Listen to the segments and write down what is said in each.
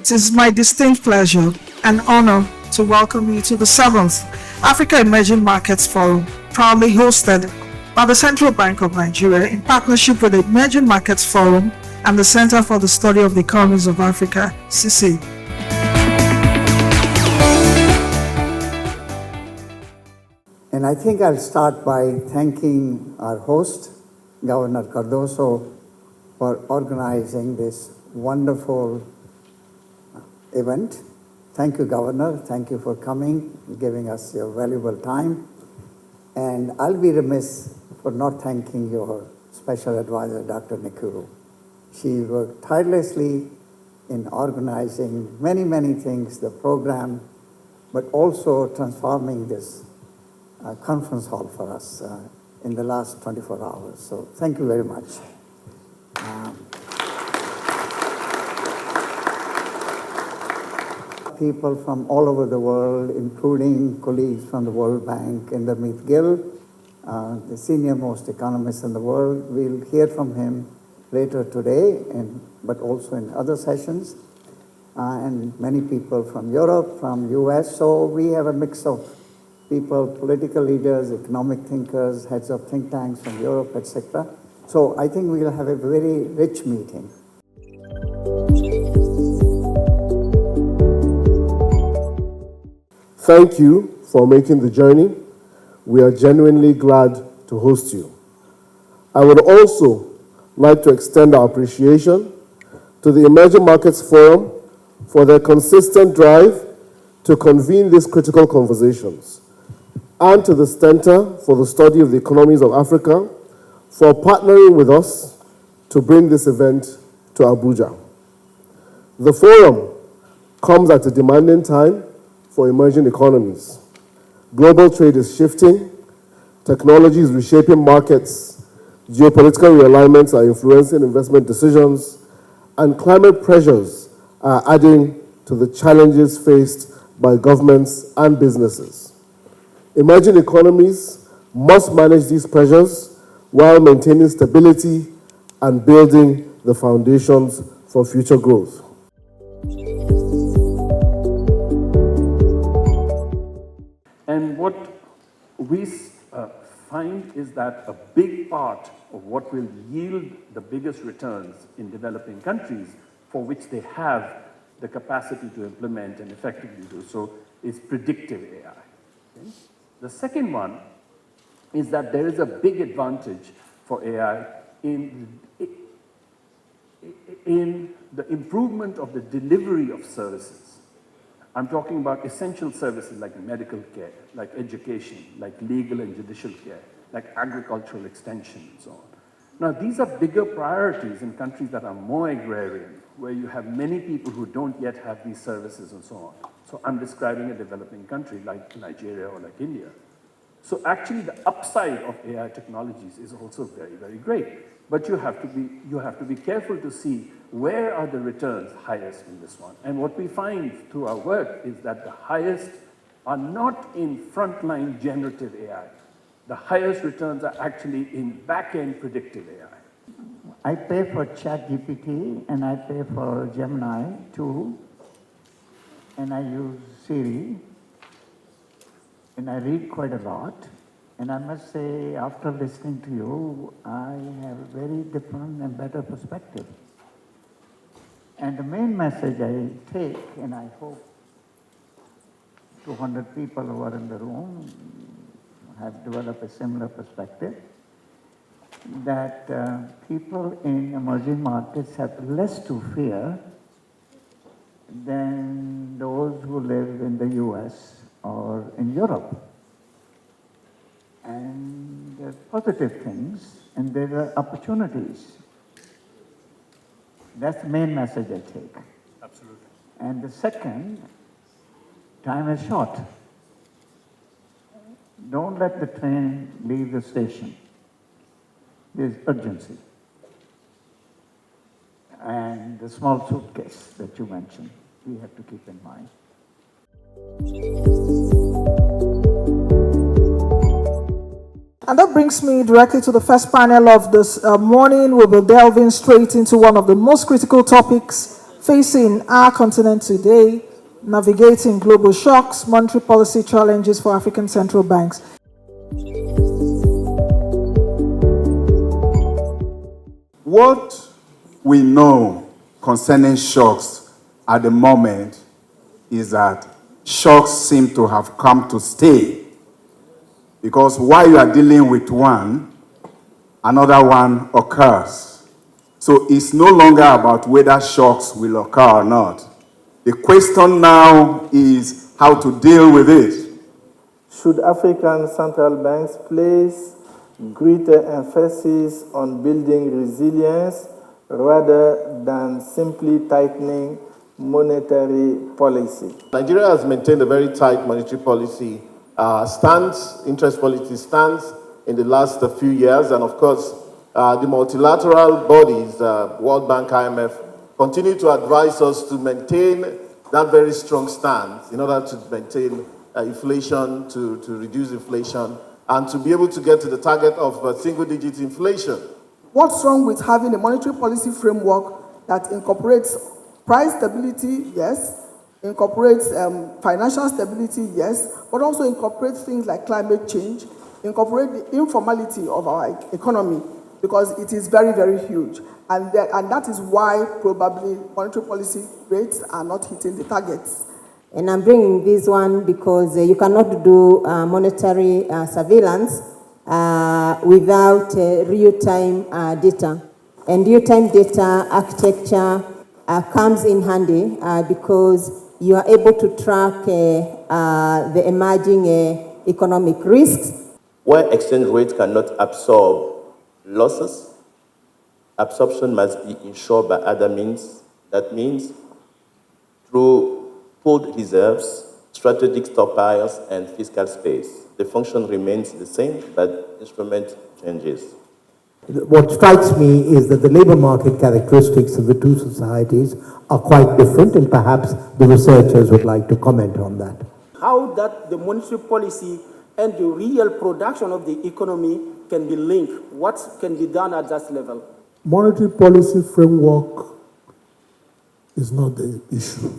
It is my distinct pleasure and honor to welcome you to the 7th Africa Emerging Markets Forum, proudly hosted by the Central Bank of Nigeria in partnership with the Emerging Markets Forum and the Center for the Study of the Economies of Africa, CC. And I think I'll start by thanking our host, Governor Cardoso, for organizing this wonderful event. Thank you, Governor. Thank you for coming, giving us your valuable time. And I'll be remiss for not thanking your special advisor, Dr. Nikuru. She worked tirelessly in organizing many, many things, the program, but also transforming this conference hall for us in the last 24 hours. So thank you very much. People from all over the world, including colleagues from the World Bank, Indermeet Gill, the senior most economist in the world. We'll hear from him later today, but also in other sessions. And many people from Europe, from US. So we have a mix of people, political leaders, economic thinkers, heads of think tanks from Europe, etc. So I think we'll have a very rich meeting. Thank you for making the journey. We are genuinely glad to host you. I would also like to extend our appreciation to the Emerging Markets Forum for their consistent drive to convene these critical conversations, and to the Center for the Study of the Economies of Africa for partnering with us to bring this event to Abuja. The forum comes at a demanding time for emerging economies. Global trade is shifting, technology is reshaping markets, geopolitical realignments are influencing investment decisions, and climate pressures are adding to the challenges faced by governments and businesses. Emerging economies must manage these pressures while maintaining stability and building the foundations for future growth. And what we find is that a big part of what will yield the biggest returns in developing countries, for which they have the capacity to implement and effectively do so, is predictive AI. Okay? The second one is that there is a big advantage for AI in the improvement of the delivery of services. I'm talking about essential services like medical care, like education, like legal and judicial care, like agricultural extension and so on. Now, these are bigger priorities in countries that are more agrarian, where you have many people who don't yet have these services and so on. So I'm describing a developing country like Nigeria or like India. So actually the upside of AI technologies is also very, very great. But you have to be careful to see where are the returns highest in this one. And what we find through our work is that the highest are not in frontline generative AI. The highest returns are actually in back-end predictive AI. I pay for ChatGPT and I pay for Gemini too, and I use Siri, and I read quite a lot. And I must say, after listening to you, I have a very different and better perspective. And the main message I take, and I hope 200 people who are in the room have developed a similar perspective, that people in emerging markets have less to fear than those who live in the US or in Europe. And there are positive things, and there are opportunities. That's the main message I take. Absolutely. And the second, time is short. Don't let the train leave the station. There's urgency. And the small suitcase that you mentioned, we have to keep in mind. And that brings me directly to the first panel of this morning. We will be delving straight into one of the most critical topics facing our continent today, navigating global shocks, monetary policy challenges for African central banks. What we know concerning shocks at the moment is that shocks seem to have come to stay, because while you are dealing with one, another one occurs. So it's no longer about whether shocks will occur or not. The question now is how to deal with it. Should African central banks place greater emphasis on building resilience rather than simply tightening monetary policy? Nigeria has maintained a very tight monetary policy stance, interest policy stance in the last few years, and of course, the multilateral bodies, World Bank, AEMF, continue to advise us to maintain that very strong stance in order to maintain inflation, to reduce inflation, and to be able to get to the target of single-digit inflation. What's wrong with having a monetary policy framework that incorporates price stability, yes, incorporates financial stability, yes, but also incorporates things like climate change, incorporate the informality of our economy, because it is very, very huge. And that is why probably monetary policy rates are not hitting the targets. And I'm bringing this one because you cannot do monetary surveillance without real-time data. And real-time data architecture comes in handy because you are able to track the emerging economic risks. Where exchange rates cannot absorb losses, absorption must be ensured by other means. That means through pooled reserves, strategic stockpiles, and fiscal space. The function remains the same, but instrument changes. What strikes me is that the labor market characteristics of the two societies are quite different, and perhaps the researchers would like to comment on that. How that the monetary policy and the real production of the economy can be linked. What can be done at that level? Monetary policy framework is not the issue.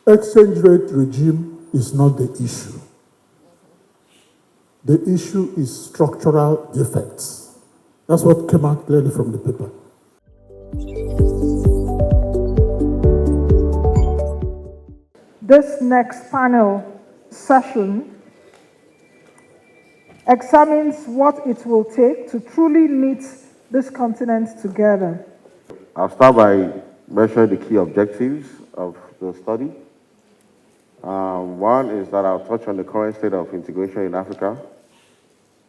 Exchange rate regime is not the issue. The issue is structural defects. That's what came out clearly from the paper. This next panel session examines what it will take to truly knit this continent together. I'll start by mentioning the key objectives of the study. One is that I'll touch on the current state of integration in Africa,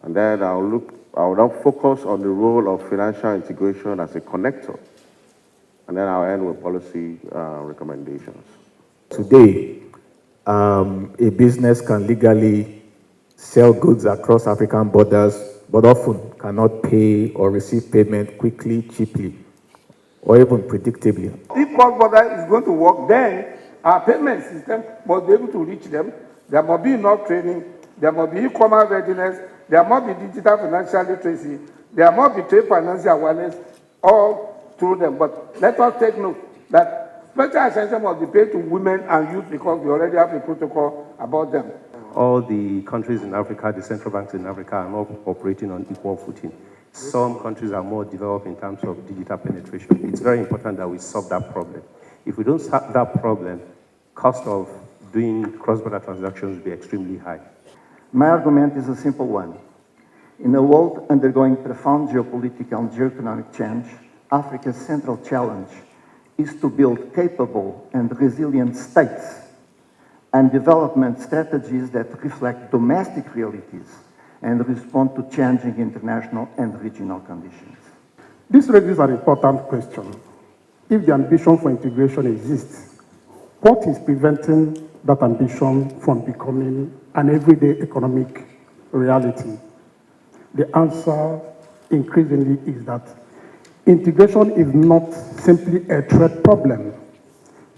and then I'll now focus on the role of financial integration as a connector, and then I'll end with policy recommendations. Today, a business can legally sell goods across African borders, but often cannot pay or receive payment quickly, cheaply, or even predictably. If cross-border is going to work, then our payment system must be able to reach them. There must be enough training. There must be e-commerce readiness. There must be digital financial literacy. There must be trade financial awareness all through them. But let us take note that special attention must be paid to women and youth because we already have a protocol about them. All the countries in Africa, the central banks in Africa are not operating on equal footing. Some countries are more developed in terms of digital penetration. It's very important that we solve that problem. If we don't solve that problem, cost of doing cross-border transactions will be extremely high. My argument is a simple one. In a world undergoing profound geopolitical and geoeconomic change, Africa's central challenge is to build capable and resilient states and development strategies that reflect domestic realities and respond to changing international and regional conditions. This raises an important question. If the ambition for integration exists, what is preventing that ambition from becoming an everyday economic reality? The answer increasingly is that integration is not simply a trade problem,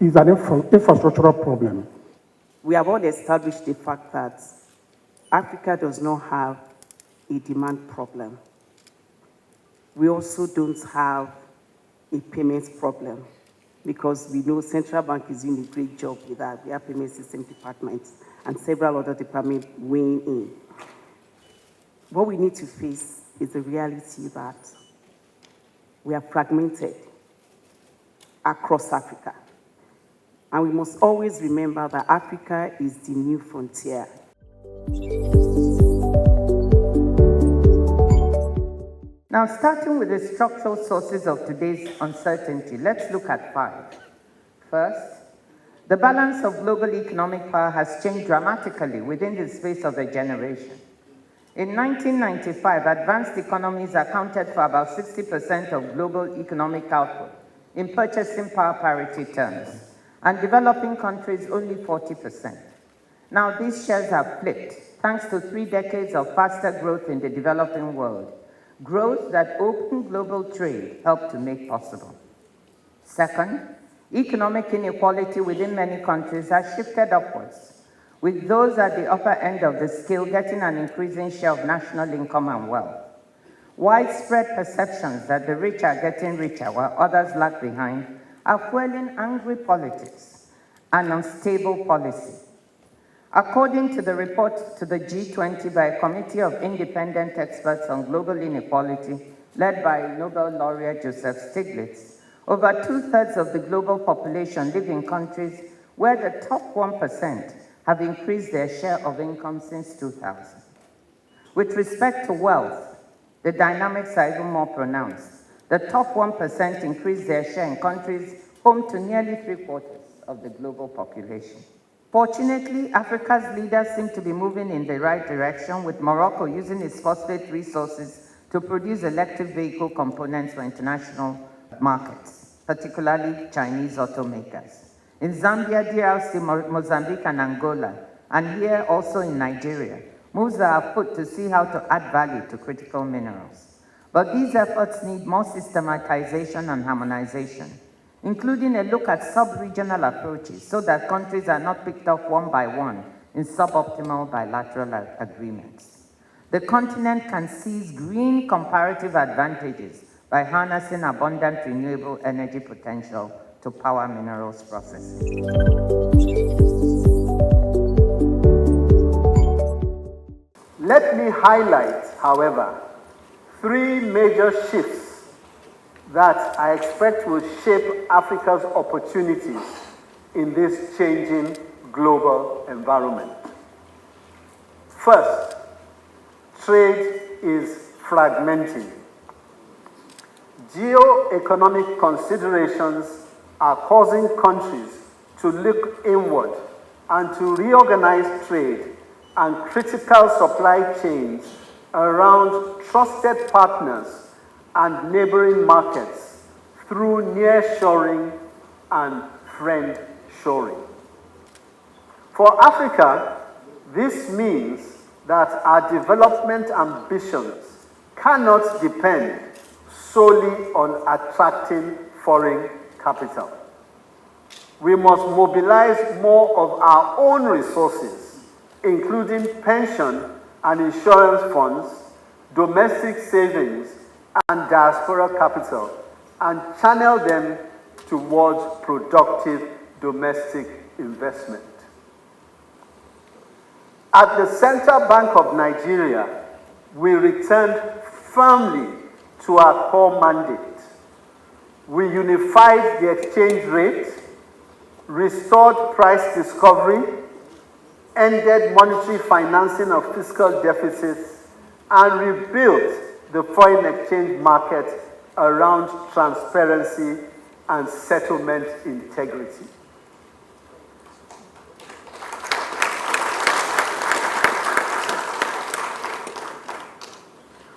it's an infrastructural problem. We have all established the fact that Africa does not have a demand problem. We also don't have a payments problem, because we know Central Bank is doing a great job with that. We have payment system departments and several other departments weighing in. What we need to face is the reality that we are fragmented across Africa. And we must always remember that Africa is the new frontier. Now, starting with the structural sources of today's uncertainty, let's look at 5. First, the balance of global economic power has changed dramatically within the space of a generation. In 1995, advanced economies accounted for about 60% of global economic output in purchasing power parity terms, and developing countries only 40%. Now, these shares have flipped thanks to 3 decades of faster growth in the developing world, growth that open global trade helped to make possible. Second, economic inequality within many countries has shifted upwards, with those at the upper end of the scale getting an increasing share of national income and wealth. Widespread perceptions that the rich are getting richer while others lag behind are fueling angry politics and unstable policy. According to the report to the G20 by a committee of independent experts on global inequality, led by Nobel laureate Joseph Stiglitz, over 2/3 of the global population live in countries where the top 1% have increased their share of income since 2000. With respect to wealth, the dynamics are even more pronounced. The top 1% increased their share in countries home to nearly 3/4 of the global population. Fortunately, Africa's leaders seem to be moving in the right direction, with Morocco using its phosphate resources to produce electric vehicle components for international markets, particularly Chinese automakers. In Zambia, DRC, Mozambique, and Angola, and here also in Nigeria, moves are afoot to see how to add value to critical minerals. But these efforts need more systematization and harmonization, including a look at sub-regional approaches so that countries are not picked off one by one in suboptimal bilateral agreements. The continent can seize green comparative advantages by harnessing abundant renewable energy potential to power minerals processing. Let me highlight, however, 3 major shifts that I expect will shape Africa's opportunities in this changing global environment. First, trade is fragmenting. Geo-economic considerations are causing countries to look inward and to reorganize trade and critical supply chains around trusted partners and neighboring markets through nearshoring and friendshoring. For Africa, this means that our development ambitions cannot depend solely on attracting foreign capital. We must mobilize more of our own resources, including pension and insurance funds, domestic savings, and diaspora capital, and channel them towards productive domestic investment. At the Central Bank of Nigeria, we returned firmly to our core mandate. We unified the exchange rate, restored price discovery, ended monetary financing of fiscal deficits, and rebuilt the foreign exchange market around transparency and settlement integrity.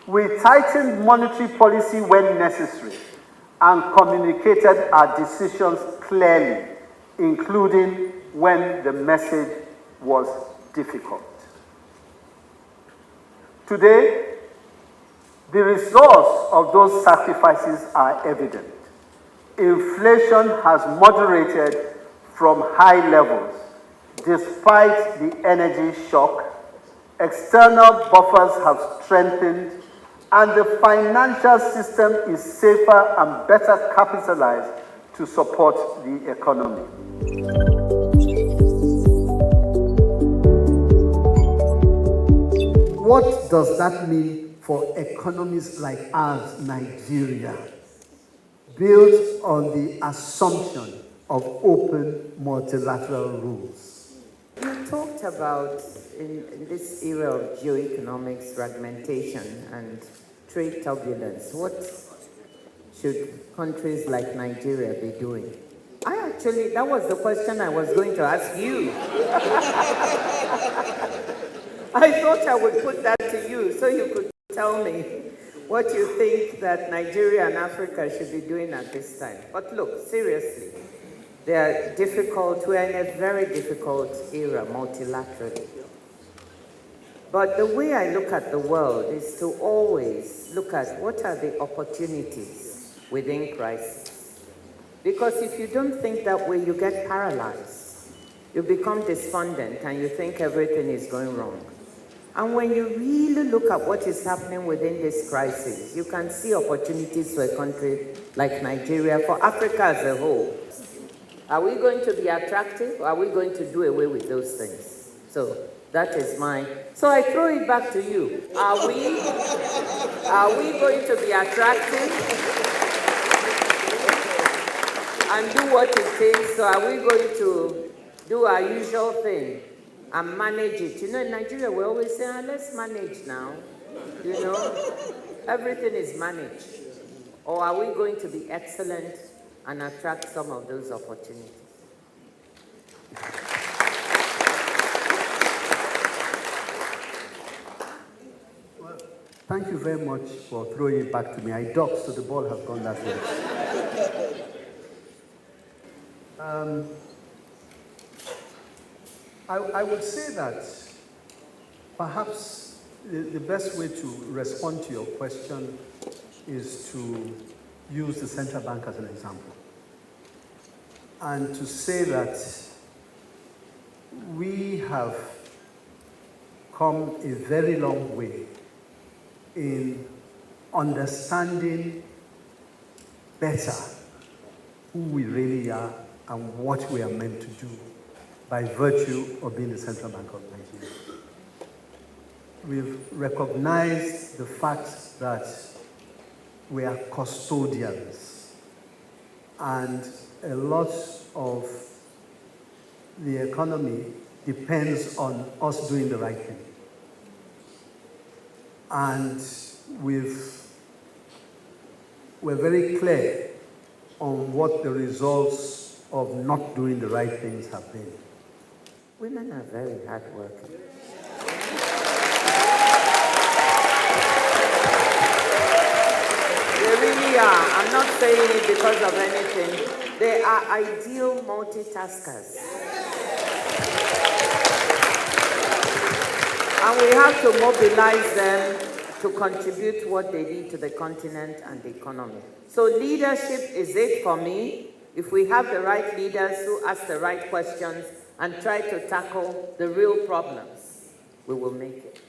We tightened monetary policy when necessary and communicated our decisions clearly, including when the message was difficult. Today, the results of those sacrifices are evident. Inflation has moderated from high levels despite the energy shock. External buffers have strengthened, and the financial system is safer and better capitalized to support the economy. What does that mean for economies like ours, Nigeria, built on the assumption of open multilateral rules? You talked about, in this era of geoeconomics, fragmentation, and trade turbulence, what should countries like Nigeria be doing? That was the question I was going to ask you. I thought I would put that to you so you could tell me what you think that Nigeria and Africa should be doing at this time. But look, seriously, we're in a very difficult era multilaterally. But the way I look at the world is to always look at what are the opportunities within crisis. Because if you don't think that way, you get paralyzed. You become despondent and you think everything is going wrong. And when you really look at what is happening within this crisis, you can see opportunities for a country like Nigeria, for Africa as a whole. Are we going to be attractive, or are we going to do away with those things? So that is so I throw it back to you. Are we going to be attractive and do what it takes? So are we going to do our usual thing and manage it? You know, in Nigeria, we always say, let's manage now. You know, everything is managed. Or are we going to be excellent and attract some of those opportunities? Well, thank you very much for throwing it back to me. I ducked, so the ball has gone that way. I would say that perhaps the best way to respond to your question is to use the central bank as an example. And to say that we have come a very long way in understanding better who we really are and what we are meant to do by virtue of being the Central Bank of Nigeria. We've recognized the fact that we are custodians, and a lot of the economy depends on us doing the right thing. And we're very clear on what the results of not doing the right things have been. Women are very hardworking. They really are. I'm not saying it because of anything. They are ideal multitaskers. And we have to mobilize them to contribute what they need to the continent and the economy. So leadership is it for me. If we have the right leaders who ask the right questions and try to tackle the real problems, we will make it.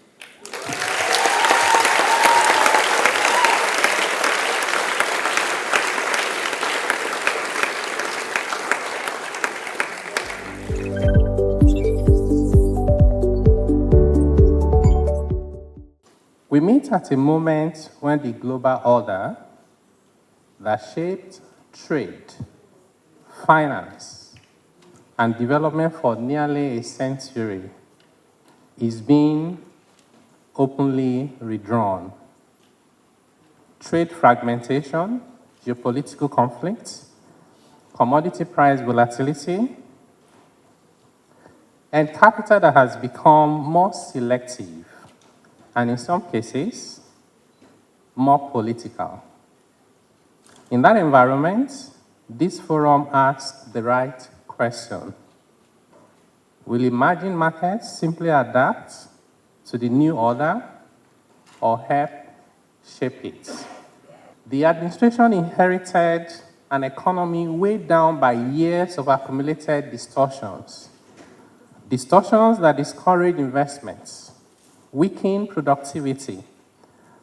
We meet at a moment when the global order that shaped trade, finance, and development for nearly a century is being openly redrawn. Trade fragmentation, geopolitical conflicts, commodity price volatility, and capital that has become more selective and in some cases, more political. In that environment, this forum asks the right question. Will emerging markets simply adapt to the new order or help shape it? The administration inherited an economy weighed down by years of accumulated distortions. Distortions that discourage investments, weaken productivity,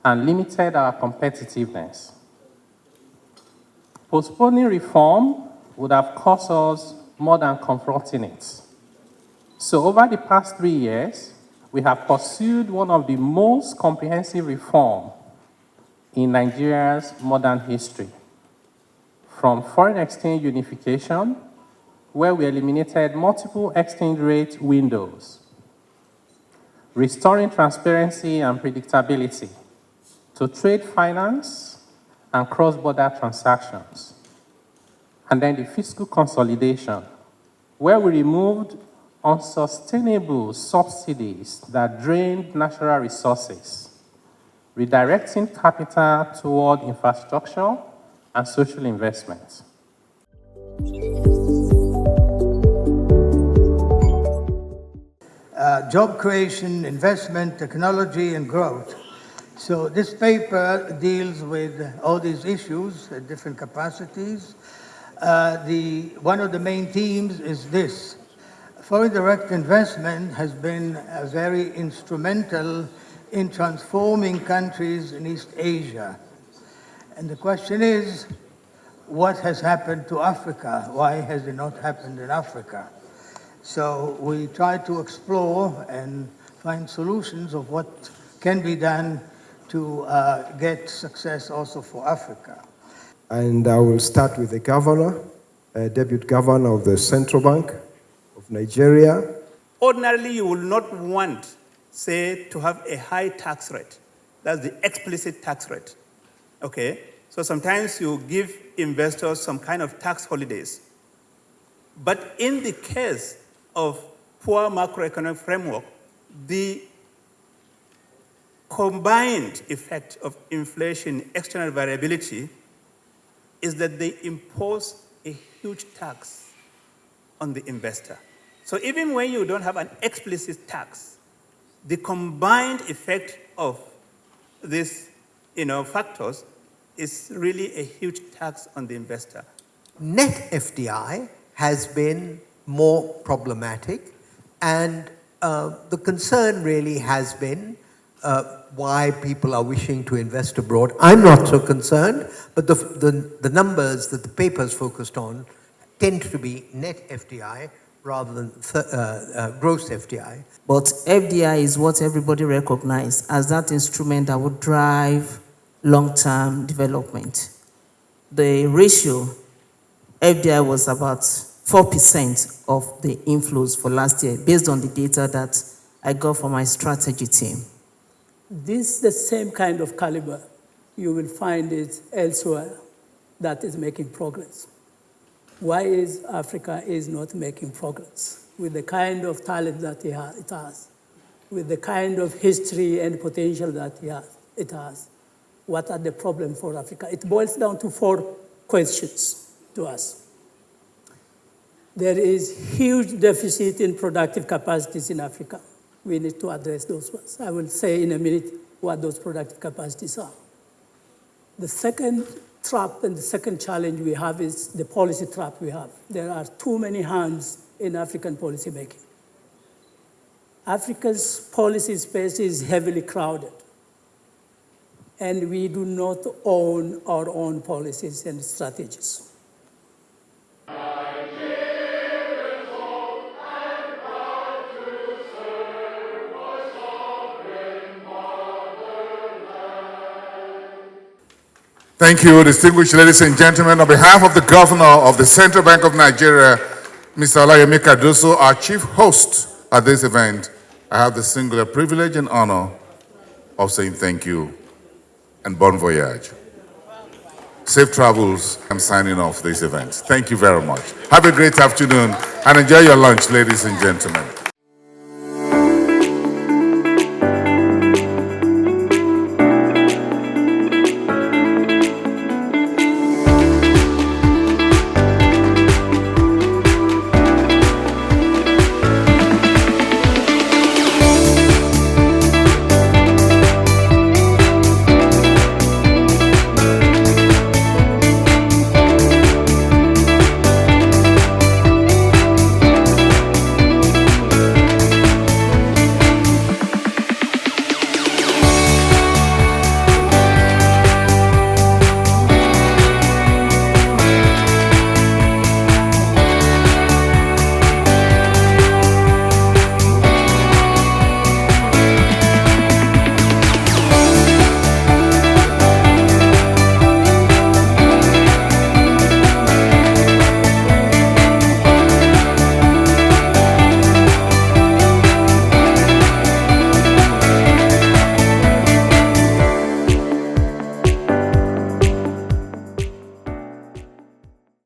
and limited our competitiveness. Postponing reform would have cost us more than confronting it. So over the past 3 years, we have pursued one of the most comprehensive reforms in Nigeria's modern history. From foreign exchange unification, where we eliminated multiple exchange rate windows, restoring transparency and predictability, to trade finance and cross-border transactions. And then the fiscal consolidation, where we removed unsustainable subsidies that drained natural resources, redirecting capital toward infrastructure and social investments. Job creation, investment, technology, and growth. So this paper deals with all these issues at different capacities. One of the main themes is this. Foreign direct investment has been very instrumental in transforming countries in East Asia. And the question is, what has happened to Africa? Why has it not happened in Africa? So we try to explore and find solutions of what can be done to get success also for Africa. And I will start with the governor, deputy governor of the Central Bank of Nigeria. Ordinarily, you will not want, say, to have a high tax rate. That's the explicit tax rate. Okay? So sometimes you give investors some kind of tax holidays. But in the case of poor macroeconomic framework, the combined effect of inflation, external variability, is that they impose a huge tax on the investor. So even when you don't have an explicit tax, the combined effect of these factors is really a huge tax on the investor. Net FDI has been more problematic, and the concern really has been why people are wishing to invest abroad. I'm not so concerned, but the numbers that the paper's focused on tend to be net FDI rather than gross FDI. But FDI is what everybody recognizes as that instrument that would drive long-term development. The ratio, FDI was about 4% of the inflows for last year, based on the data that I got from my strategy team. This is the same kind of caliber. You will find it elsewhere that is making progress. Why is Africa is not making progress? With the kind of talent that it has, with the kind of history and potential that it has. What are the problems for Africa? It boils down to 4 questions to us. There is huge deficit in productive capacities in Africa. We need to address those ones. I will say in a minute what those productive capacities are. The second trap and the second challenge we have is the policy trap we have. There are too many hands in African policy making. Africa's policy space is heavily crowded, and we do not own our own policies and strategies. Thank you, distinguished ladies and gentlemen. On behalf of the Governor of the Central Bank of Nigeria, Mr. Olayemi Cardoso, our chief host at this event, I have the singular privilege and honor of saying thank you and bon voyage. Safe travels. I'm signing off this event. Thank you very much. Have a great afternoon and enjoy your lunch, ladies and gentlemen.